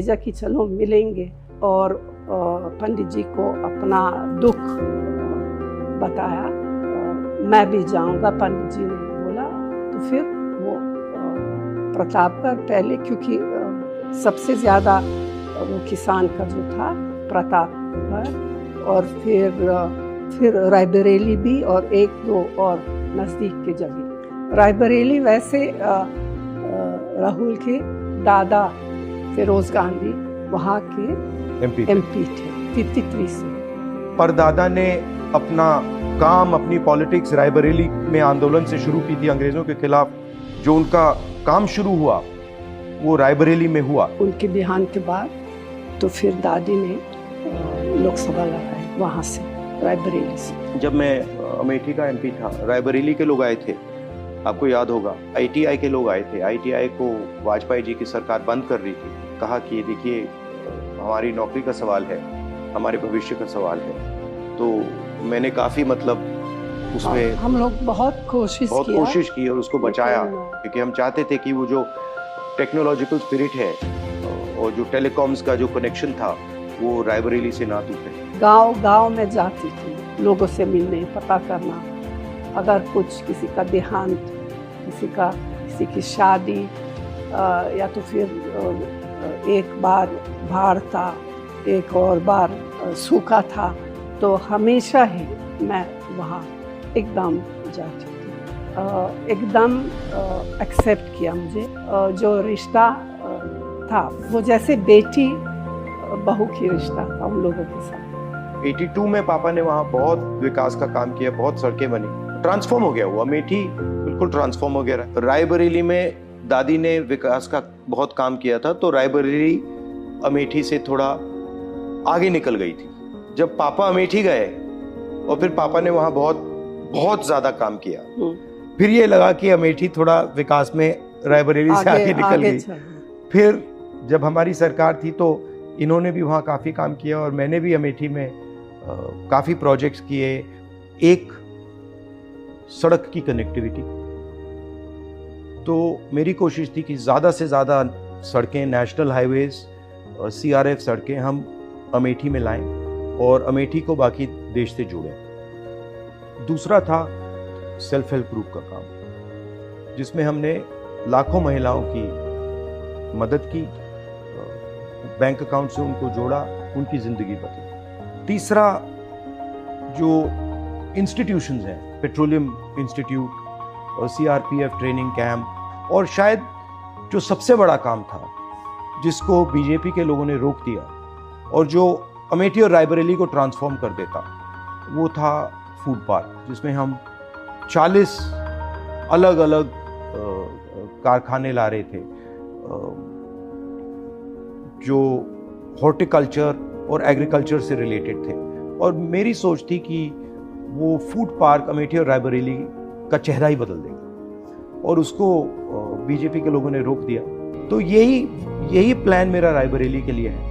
भेजा कि चलो मिलेंगे, और पंडित जी को अपना दुख बताया। मैं भी जाऊंगा, पंडित जी ने बोला। तो फिर वो प्रतापगढ़ पहले, क्योंकि सबसे ज़्यादा वो किसान का जो था प्रतापगढ़, और फिर रायबरेली भी, और एक दो और नज़दीक के जगह। रायबरेली वैसे राहुल के दादा फिरोज गांधी वहाँ के एमपी थे 53 से। पर दादा ने अपना काम, अपनी पॉलिटिक्स रायबरेली में आंदोलन से शुरू की थी अंग्रेजों के खिलाफ। जो उनका काम शुरू हुआ वो रायबरेली में हुआ। उनके देहांत के बाद तो फिर दादी ने लोकसभा लड़ाई वहाँ से, रायबरेली से। जब मैं अमेठी का एमपी था, रायबरेली के लोग आए थे, आपको याद होगा। आईटीआई के लोग आए थे। आईटीआई को वाजपेयी जी की सरकार बंद कर रही थी। कहा कि देखिए, हमारी नौकरी का सवाल है, हमारे भविष्य का सवाल है। तो मैंने काफ़ी उसमें हम लोग बहुत कोशिश की और उसको बचाया, क्योंकि हम चाहते थे कि वो जो टेक्नोलॉजिकल स्पिरिट है और जो टेलीकॉम्स का जो कनेक्शन था वो रायबरेली से ना टूटे। गांव में जाती थी लोगों से मिलने, पता करना, अगर कुछ किसी का देहांत, किसी की शादी, या तो फिर एक बार बाढ़ था, एक और बार सूखा था, तो हमेशा ही मैं वहाँ एकदम जाती थी। एकदम एक्सेप्ट किया मुझे। जो रिश्ता था वो जैसे बेटी बहू की रिश्ता था उन लोगों के साथ। 82 में पापा ने वहाँ बहुत विकास का काम किया, बहुत सड़कें बनी, ट्रांसफॉर्म हो गया वो अमेठी, बिल्कुल ट्रांसफॉर्म हो गया। रायबरेली में दादी ने विकास का बहुत काम किया था, तो रायबरेली अमेठी से थोड़ा आगे निकल गई थी। जब पापा अमेठी गए और फिर पापा ने वहाँ बहुत ज्यादा काम किया, फिर ये लगा कि अमेठी थोड़ा विकास में रायबरेली से आगे निकल गई। फिर जब हमारी सरकार थी तो इन्होंने भी वहाँ काफ़ी काम किया, और मैंने भी अमेठी में काफ़ी प्रोजेक्ट्स किए। एक सड़क की कनेक्टिविटी, तो मेरी कोशिश थी कि ज़्यादा से ज़्यादा सड़कें, नेशनल हाईवेज, CRF सड़कें हम अमेठी में लाएं और अमेठी को बाकी देश से जोड़ें। दूसरा था सेल्फ हेल्प ग्रुप का काम, जिसमें हमने लाखों महिलाओं की मदद की, बैंक अकाउंट से उनको जोड़ा, उनकी ज़िंदगी बदली। तीसरा, जो इंस्टीट्यूशंस हैं, पेट्रोलियम इंस्टीट्यूट और CRPF ट्रेनिंग कैंप, और शायद जो सबसे बड़ा काम था जिसको बीजेपी के लोगों ने रोक दिया और जो अमेठी और रायबरेली को ट्रांसफॉर्म कर देता, वो था फूड पार्क, जिसमें हम 40 अलग अलग कारखाने ला रहे थे जो हॉर्टिकल्चर और एग्रीकल्चर से रिलेटेड थे। और मेरी सोच थी कि वो फूड पार्क अमेठी और रायबरेली का चेहरा ही बदल देगा, और उसको बीजेपी के लोगों ने रोक दिया। तो यही प्लान मेरा रायबरेली के लिए है।